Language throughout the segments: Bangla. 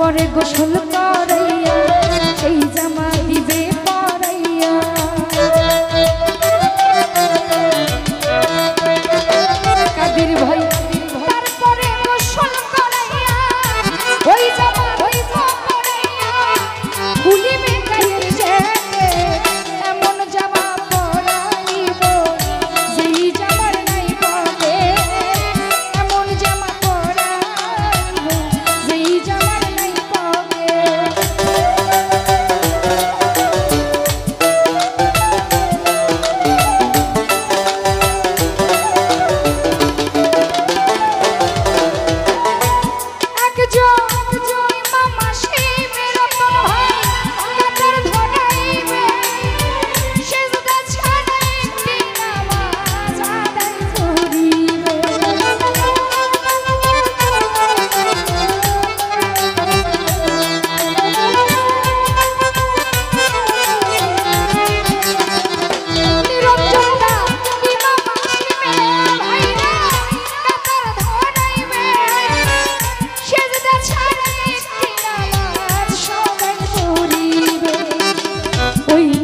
তারপরে গোসল করাইয়া সেই জামা দিবে পরাইয়া কাদের ভাই তারপরে গোসল করাইয়া ওই জামা দিব পরাইয়া খুলিবে গায়ের জ্যাকেট এমন জামা পরাইব যেই জামার নাই পকেট এমন জামা পরাইব যেই জামার নাই পকেট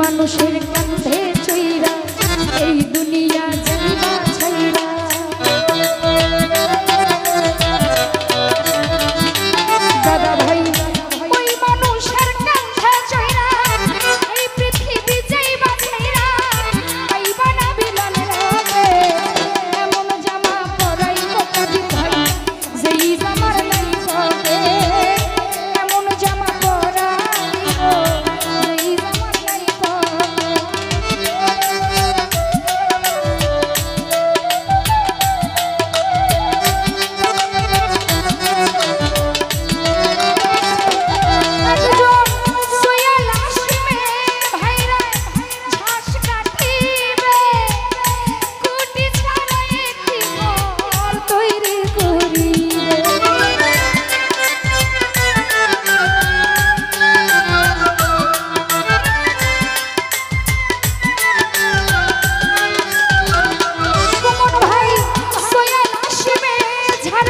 মানুষের কাঁধে চইরা এই দুনিয়া যাইবা ছাইরা দাদা ভাই ওই মানুষের কাঁধে চইরা এই পৃথিবী যাইবা ছাইরা পাইবা না বিলান লাগে এমন জামা পরাইব কাজী ভাই যেই জামার নাই পকেট এমন জামা পরাইব যেই জামার নাই ঝাড়